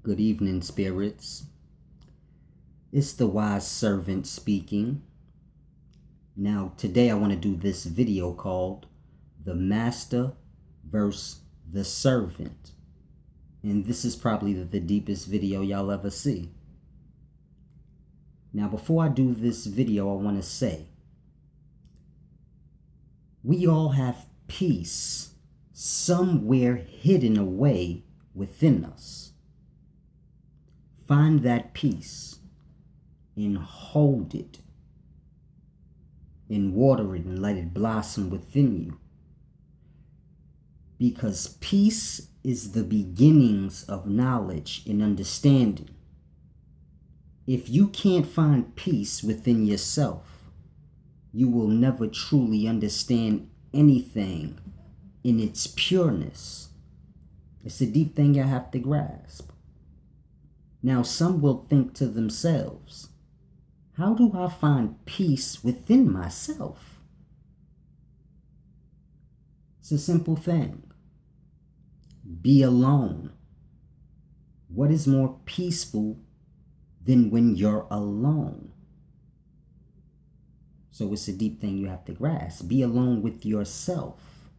Good evening, spirits. It's the wise servant speaking. Now, today I want to do this video called The Master versus the Servant. And this is probably the deepest video y'all ever see. Now, before I do this video, I want to say, we all have peace somewhere hidden away within us. Find that peace and hold it and water it and let it blossom within you. Because peace is the beginnings of knowledge and understanding. If you can't find peace within yourself, you will never truly understand anything in its pureness. It's a deep thing you have to grasp. Now, some will think to themselves, how do I find peace within myself? It's a simple thing. Be alone. What is more peaceful than when you're alone? So it's a deep thing you have to grasp. Be alone with yourself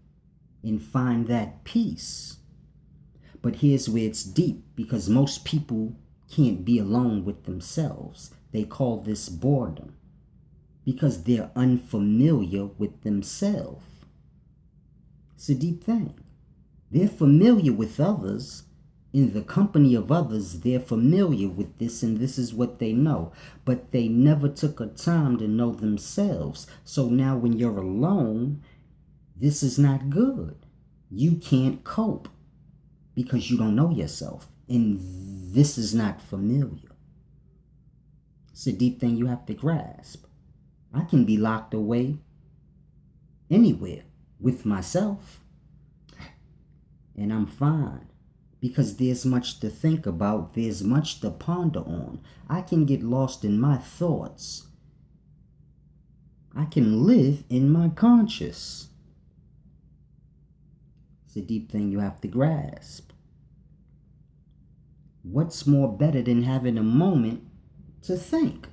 and find that peace. But here's where it's deep, because most people can't be alone with themselves. They call this boredom because they're unfamiliar with themselves. It's a deep thing. They're familiar with others. In the company of others, they're familiar with this, and this is what they know. But they never took a time to know themselves. So now when you're alone, this is not good. You can't cope because you don't know yourself. And this is not familiar. It's a deep thing you have to grasp. I can be locked away anywhere with myself, and I'm fine. Because there's much to think about, there's much to ponder on. I can get lost in my thoughts. I can live in my conscious. It's a deep thing you have to grasp. What's more better than having a moment to think?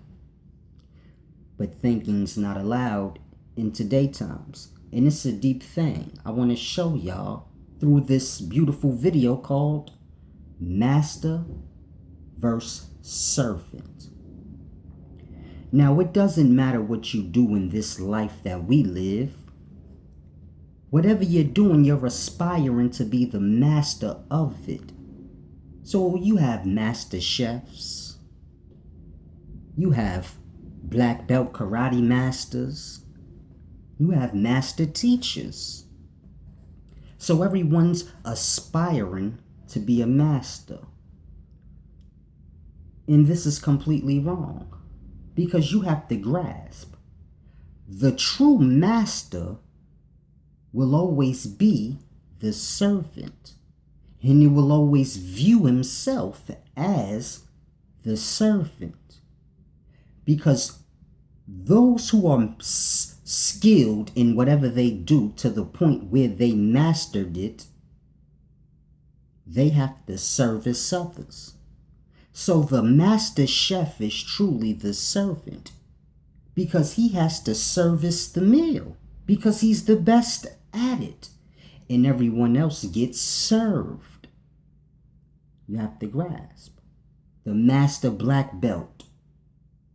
But thinking's not allowed in today's times. And it's a deep thing I want to show y'all through this beautiful video called Master versus Servant. Now, it doesn't matter what you do in this life that we live. Whatever you're doing, you're aspiring to be the master of it. So you have master chefs. You have black belt karate masters. You have master teachers. So everyone's aspiring to be a master. And this is completely wrong, because you have to grasp the true master will always be the servant, and he will always view himself as the servant. Because those who are skilled in whatever they do to the point where they mastered it, they have to service others. So the master chef is truly the servant, because he has to service the meal, because he's the best at it, and everyone else gets served. You have to grasp. The master black belt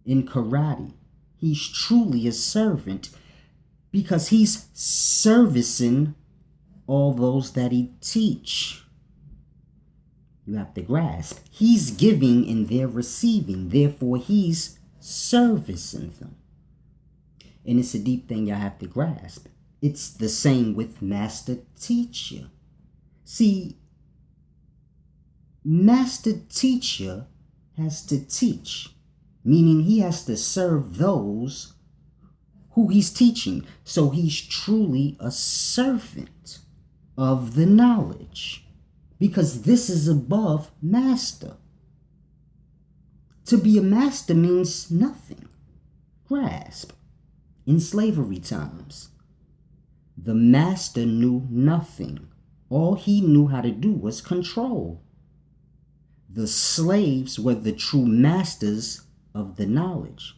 in karate, he's truly a servant, because he's servicing all those that he teach. You have to grasp. He's giving and they're receiving. Therefore, he's servicing them. And it's a deep thing you have to grasp. It's the same with master teacher. See, master teacher has to teach, meaning he has to serve those who he's teaching. So he's truly a servant of the knowledge, because this is above master. To be a master means nothing. Grasp. In slavery times, the master knew nothing. All he knew how to do was control. The slaves were the true masters of the knowledge.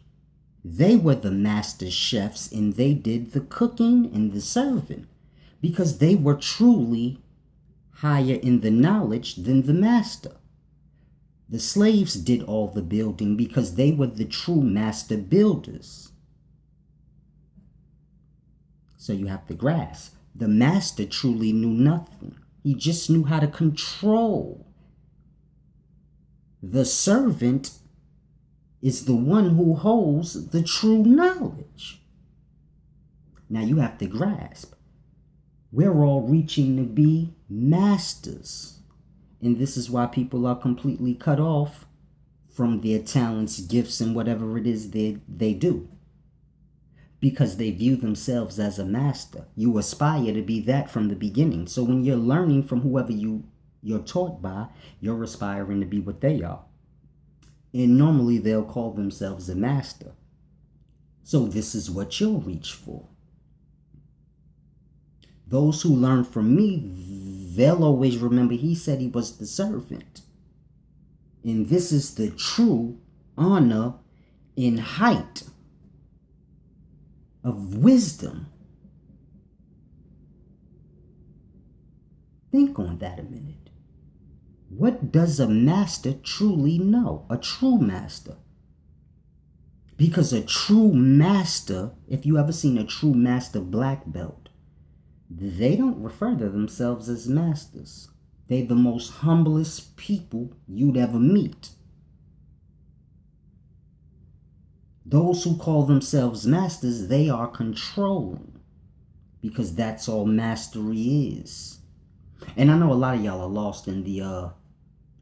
They were the master chefs, and they did the cooking and the serving because they were truly higher in the knowledge than the master. The slaves did all the building because they were the true master builders. So you have to grasp, the master truly knew nothing. He just knew how to control. The servant is the one who holds the true knowledge. Now you have to grasp, we're all reaching to be masters. And this is why people are completely cut off from their talents, gifts, and whatever it is they do. Because they view themselves as a master. You aspire to be that from the beginning. So when you're learning from whoever you're taught by, you're aspiring to be what they are. And normally they'll call themselves a master. So this is what you'll reach for. Those who learn from me, they'll always remember he said he was the servant. And this is the true honor and height of wisdom. Think on that a minute. What does a master truly know? A true master. Because a true master, if you ever seen a true master black belt, they don't refer to themselves as masters. They're the most humblest people you'd ever meet. Those who call themselves masters, they are controlling. Because that's all mastery is. And I know a lot of y'all are lost in the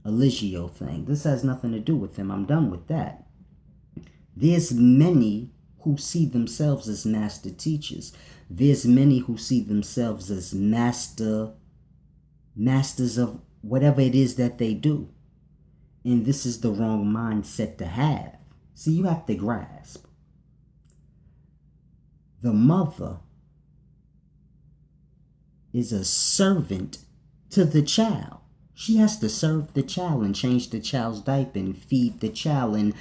Eligio thing. This has nothing to do with him. I'm done with that. There's many who see themselves as master teachers. There's many who see themselves as masters of whatever it is that they do. And this is the wrong mindset to have. See, you have to grasp. The mother is a servant to the child. She has to serve the child and change the child's diaper and feed the child and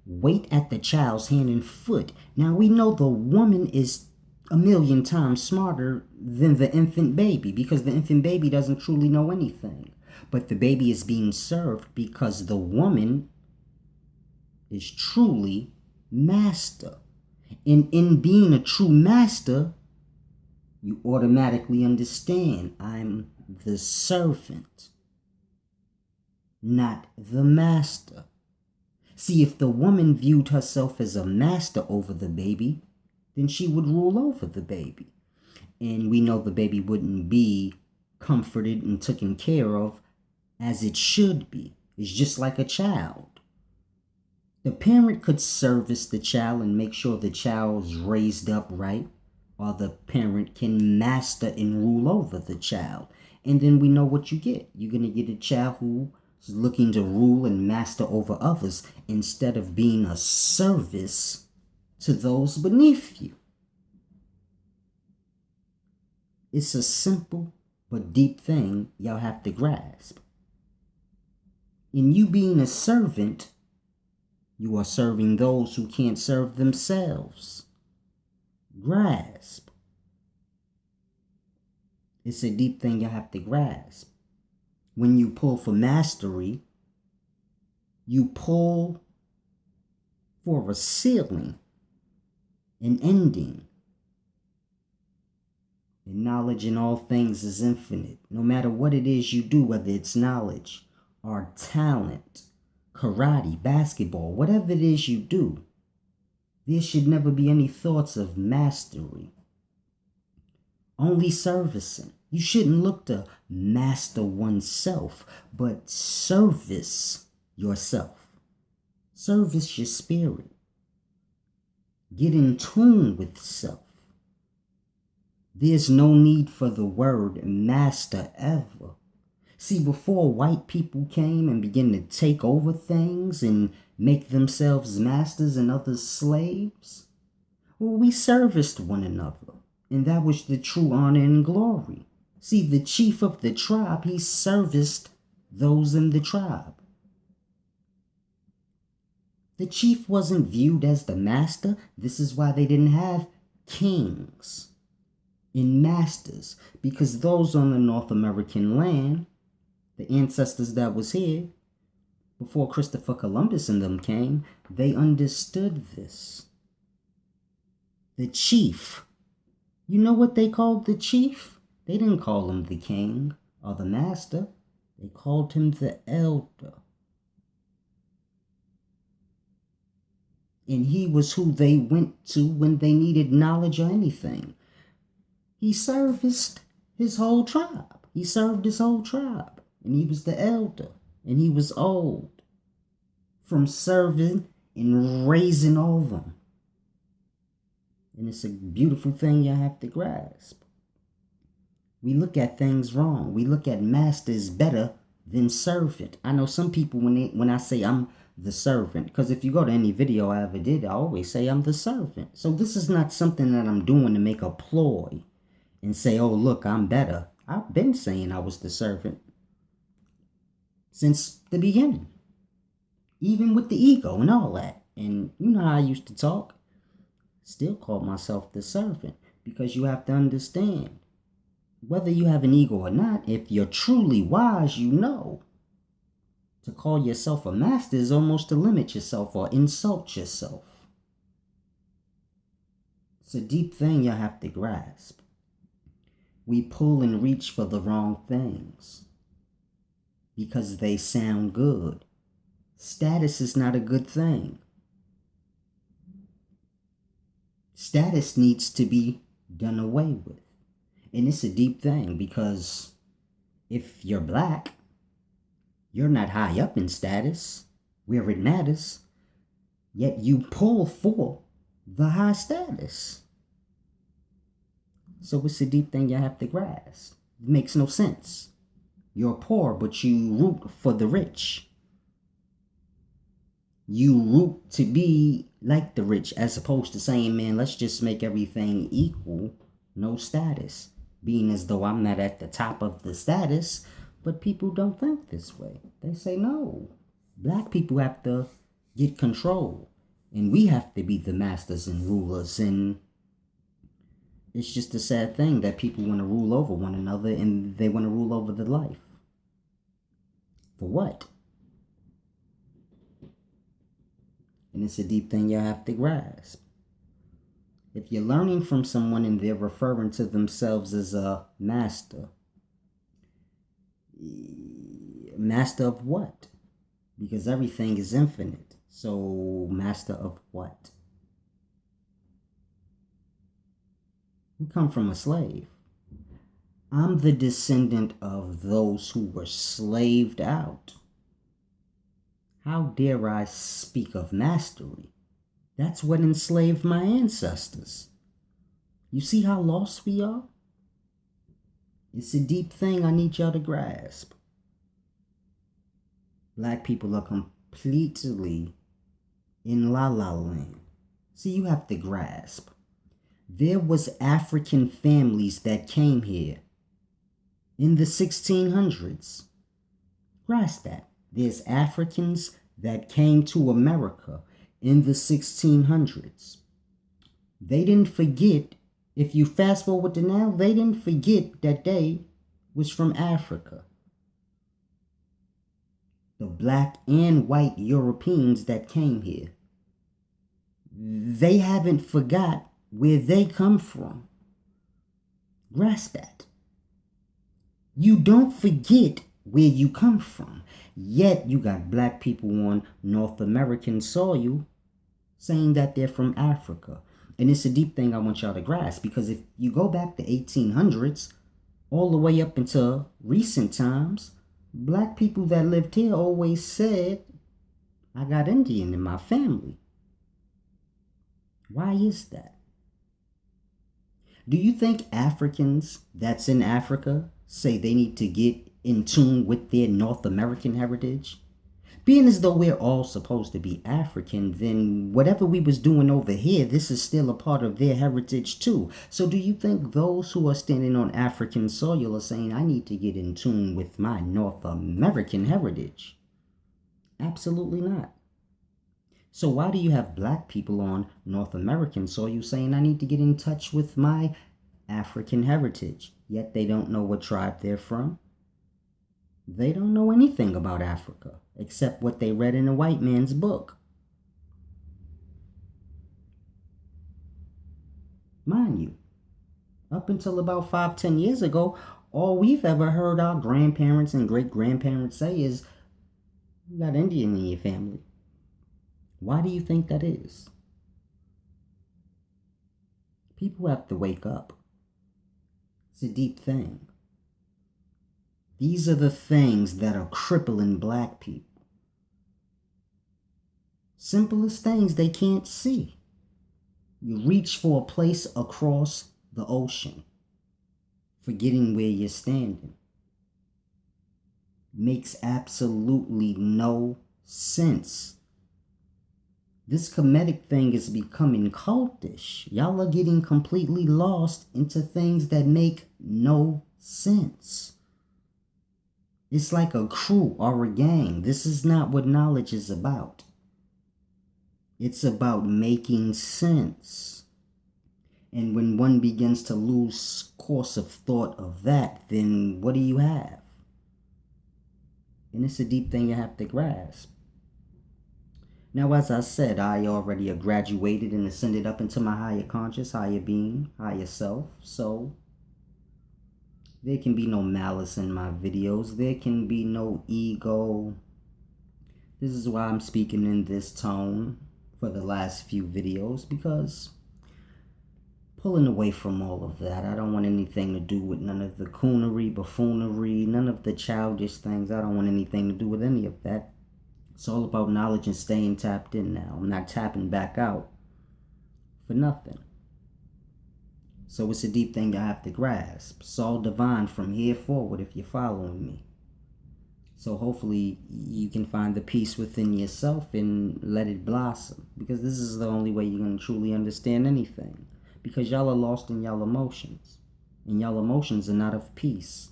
wait at the child's hand and foot. Now we know the woman is a million times smarter than the infant baby because the infant baby doesn't truly know anything. But the baby is being served because the woman is truly master. And in being a true master, you automatically understand I'm the servant, not the master. See, if the woman viewed herself as a master over the baby, then she would rule over the baby. And we know the baby wouldn't be comforted and taken care of as it should be. It's just like a child. The parent could service the child and make sure the child's raised up right, or the parent can master and rule over the child. And then we know what you get. You're going to get a child who is looking to rule and master over others instead of being a service to those beneath you. It's a simple but deep thing y'all have to grasp. In you being a servant, you are serving those who can't serve themselves. Grasp. It's a deep thing you have to grasp. When you pull for mastery, you pull for a ceiling, an ending. And knowledge in all things is infinite. No matter what it is you do, whether it's knowledge or talent, karate, basketball, whatever it is you do, there should never be any thoughts of mastery. Only servicing. You shouldn't look to master oneself, but service yourself. Service your spirit. Get in tune with self. There's no need for the word master ever. See, before white people came and began to take over things and make themselves masters and others slaves, well, we serviced one another. And that was the true honor and glory. See, the chief of the tribe, he serviced those in the tribe. The chief wasn't viewed as the master. This is why they didn't have kings and masters, because those on the North American land, the ancestors that was here before Christopher Columbus and them came, they understood this. The chief. You know what they called the chief? They didn't call him the king or the master. They called him the elder. And he was who they went to when they needed knowledge or anything. He serviced his whole tribe. He served his whole tribe. And he was the elder. And he was old from serving and raising all of them. And it's a beautiful thing you have to grasp. We look at things wrong. We look at masters better than servant. I know some people when I say I'm the servant, because if you go to any video I ever did, I always say I'm the servant. So this is not something that I'm doing to make a ploy and say, oh, look, I'm better. I've been saying I was the servant since the beginning, even with the ego and all that. And you know how I used to talk. Still call myself the servant, because you have to understand, whether you have an ego or not, if you're truly wise, you know to call yourself a master is almost to limit yourself or insult yourself. It's a deep thing you have to grasp. We pull and reach for the wrong things because they sound good. Status is not a good thing. Status needs to be done away with. And it's a deep thing, because if you're black, you're not high up in status where it matters, yet you pull for the high status. So it's a deep thing you have to grasp. It makes no sense. You're poor, but you root for the rich. You root to be like the rich, as opposed to saying, man, let's just make everything equal, no status. Being as though I'm not at the top of the status, but people don't think this way. They say, no, black people have to get control, and we have to be the masters and rulers. And it's just a sad thing that people want to rule over one another, and they want to rule over the life. For what? And it's a deep thing you have to grasp. If you're learning from someone and they're referring to themselves as a master, master of what? Because everything is infinite. So master of what? We come from a slave. I'm the descendant of those who were slaved out. How dare I speak of mastery? That's what enslaved my ancestors. You see how lost we are? It's a deep thing I need y'all to grasp. Black people are completely in la la land. See, you have to grasp. There was African families that came here in the 1600s. Grasp that. There's Africans that came to America in the 1600s. They didn't forget, if you fast forward to now, they didn't forget that they was from Africa. The black and white Europeans that came here, they haven't forgot where they come from. Grasp that. You don't forget where you come from. Yet you got black people on North American soil saying that they're from Africa. And it's a deep thing I want y'all to grasp, because if you go back to 1800s, all the way up into recent times, black people that lived here always said, I got Indian in my family. Why is that? Do you think Africans that's in Africa say they need to get in tune with their North American heritage? Being as though we're all supposed to be African, then whatever we was doing over here, this is still a part of their heritage too. So do you think those who are standing on African soil are saying, I need to get in tune with my North American heritage? Absolutely not. So why do you have black people on North American soil saying I need to get in touch with my African heritage, yet they don't know what tribe they're from? They don't know anything about Africa except what they read in a white man's book. Mind you, up until about 5-10 years ago, all we've ever heard our grandparents and great-grandparents say is, you got Indian in your family. Why do you think that is? People have to wake up. It's a deep thing. These are the things that are crippling black people. Simplest things they can't see. You reach for a place across the ocean, forgetting where you're standing. Makes absolutely no sense. This Kemetic thing is becoming cultish. Y'all are getting completely lost into things that make no sense. It's like a crew or a gang. This is not what knowledge is about. It's about making sense. And when one begins to lose course of thought of that, then what do you have? And it's a deep thing you have to grasp. Now, as I said, I already graduated and ascended up into my higher conscious, higher being, higher self. So there can be no malice in my videos. There can be no ego. This is why I'm speaking in this tone for the last few videos, because pulling away from all of that, I don't want anything to do with none of the coonery, buffoonery, none of the childish things. I don't want anything to do with any of that. It's all about knowledge and staying tapped in now. I'm not tapping back out for nothing. So it's a deep thing I have to grasp. It's all divine from here forward if you're following me. So hopefully you can find the peace within yourself and let it blossom. Because this is the only way you're going to truly understand anything. Because y'all are lost in y'all emotions. And y'all emotions are not of peace.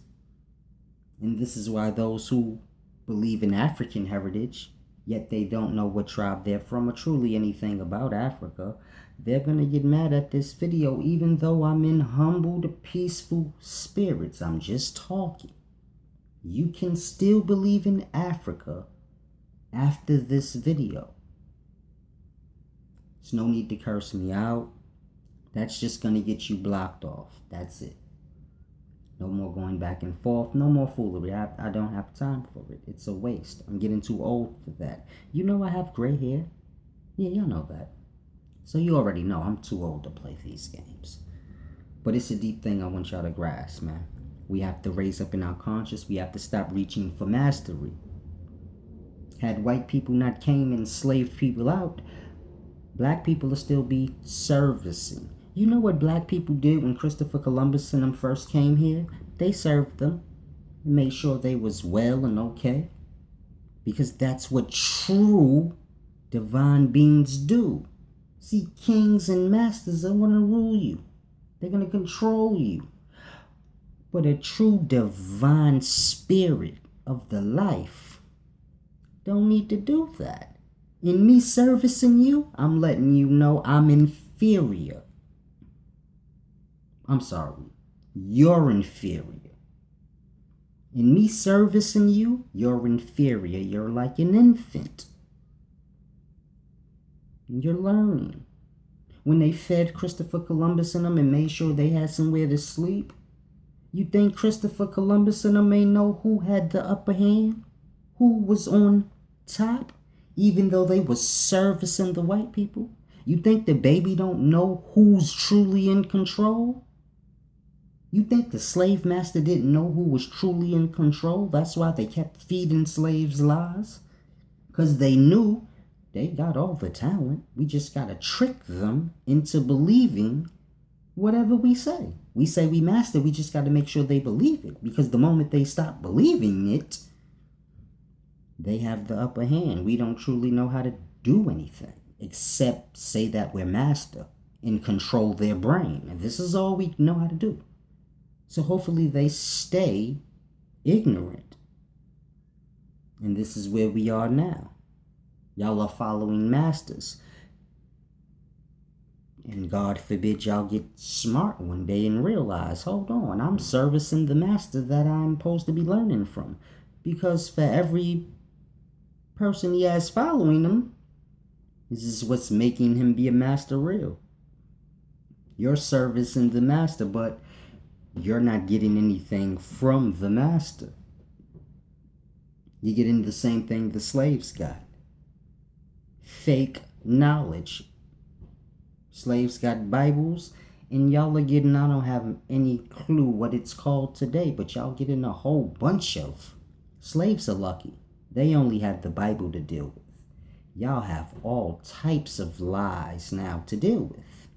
And this is why those who believe in African heritage, yet they don't know what tribe they're from or truly anything about Africa, they're going to get mad at this video even though I'm in humbled, peaceful spirits. I'm just talking. You can still believe in Africa after this video. There's no need to curse me out. That's just going to get you blocked off. That's it. No more going back and forth. No more foolery. I don't have time for it. It's a waste. I'm getting too old for that. You know I have gray hair. Yeah, y'all know that. So you already know I'm too old to play these games. But it's a deep thing I want y'all to grasp, man. We have to raise up in our conscious. We have to stop reaching for mastery. Had white people not came and slaved people out, black people will still be servicing. You know what black people did when Christopher Columbus and them first came here? They served them. Made sure they was well and okay. Because that's what true divine beings do. See, kings and masters are going to rule you. They're going to control you. But a true divine spirit of the life don't need to do that. In me servicing you, I'm letting you know I'm inferior. I'm sorry. You're inferior. In me servicing you, you're inferior. You're like an infant. You're learning. When they fed Christopher Columbus and them and made sure they had somewhere to sleep, you think Christopher Columbus and them may know who had the upper hand? Who was on top? Even though they were servicing the white people? You think the baby don't know who's truly in control? You think the slave master didn't know who was truly in control? That's why they kept feeding slaves lies? Because they knew they got all the talent. We just got to trick them into believing whatever we say. We say we master, we just got to make sure they believe it. Because the moment they stop believing it, they have the upper hand. We don't truly know how to do anything except say that we're master and control their brain. And this is all we know how to do. So hopefully they stay ignorant. And this is where we are now. Y'all are following masters. And God forbid y'all get smart one day and realize, hold on, I'm servicing the master that I'm supposed to be learning from. Because for every person he has following him, this is what's making him be a master real. You're servicing the master, but you're not getting anything from the master. You're getting the same thing the slaves got. Fake knowledge. Slaves got Bibles, and y'all are getting, I don't have any clue what it's called today, but y'all getting a whole bunch of. Slaves are lucky. They only have the Bible to deal with. Y'all have all types of lies now to deal with.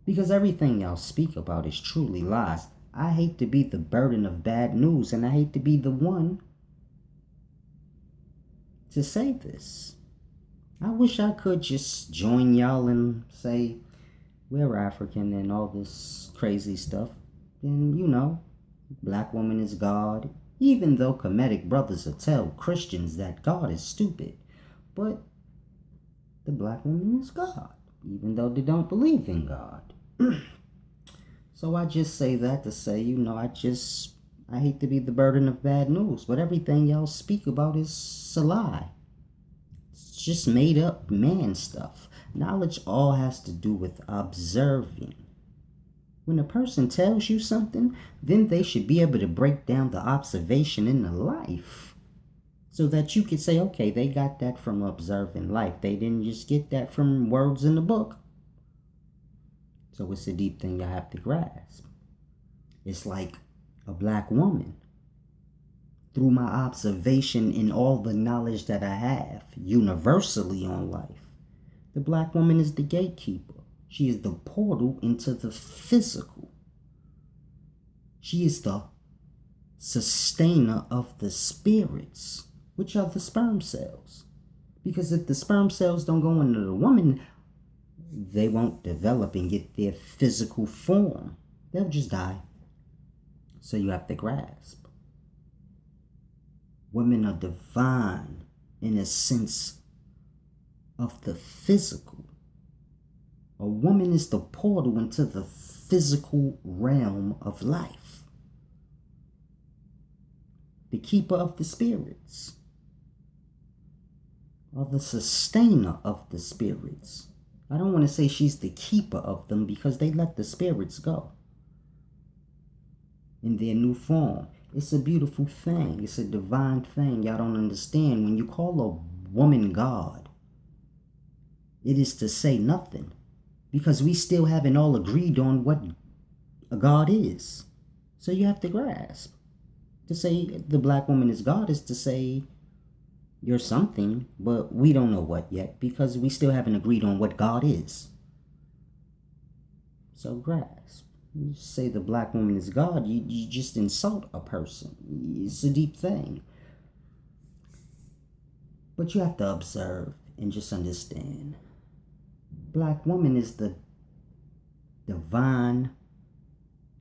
Because everything y'all speak about is truly lies. I hate to be the burden of bad news, and I hate to be the one to say this. I wish I could just join y'all and say, we're African and all this crazy stuff. And, black woman is God. Even though Kemetic brothers will tell Christians that God is stupid. But the black woman is God, even though they don't believe in God. So I just say that to say, I hate to be the burden of bad news, but everything y'all speak about is a lie. It's just made up man stuff. Knowledge all has to do with observing. When a person tells you something, then they should be able to break down the observation in the life. So that you could say, okay, they got that from observing life. They didn't just get that from words in the book. So it's a deep thing you have to grasp. It's like a black woman. Through my observation and all the knowledge that I have universally on life, the black woman is the gatekeeper. She is the portal into the physical. She is the sustainer of the spirits, which are the sperm cells. Because if the sperm cells don't go into the woman, they won't develop and get their physical form. They'll just die. So you have to grasp. Women are divine in a sense of the physical. A woman is the portal into the physical realm of life. The keeper of the spirits. Or the sustainer of the spirits. I don't want to say she's the keeper of them because they let the spirits go in their new form. It's a beautiful thing. It's a divine thing. Y'all don't understand. When you call a woman God, it is to say nothing. Because we still haven't all agreed on what a God is. So you have to grasp. To say the black woman is God is to say you're something, but we don't know what yet because we still haven't agreed on what God is. So grasp. You say the black woman is God, you just insult a person. It's a deep thing. But you have to observe and just understand. Black woman is the divine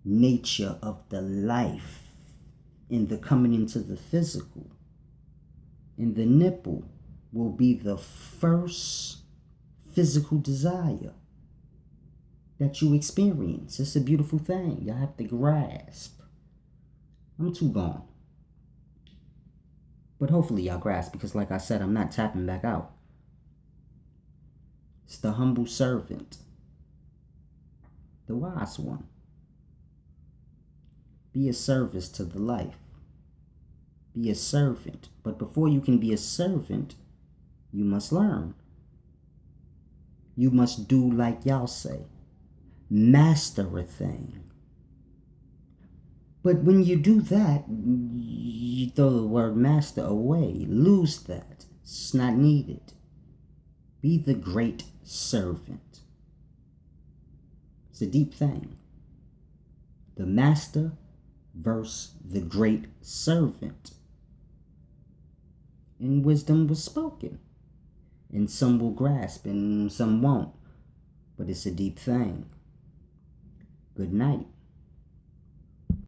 nature of the life in the coming into the physical. And the nipple will be the first physical desire that you experience. It's a beautiful thing. You have to grasp. I'm too gone. But hopefully y'all grasp because like I said, I'm not tapping back out. It's the humble servant. The wise one. Be a service to the life. Be a servant. But before you can be a servant, you must learn. You must do like y'all say. Master a thing. But when you do that, you throw the word master away. Lose that. It's not needed. Be the great servant. It's a deep thing. The master versus the great servant. And wisdom was spoken. And some will grasp and some won't. But it's a deep thing. Good night.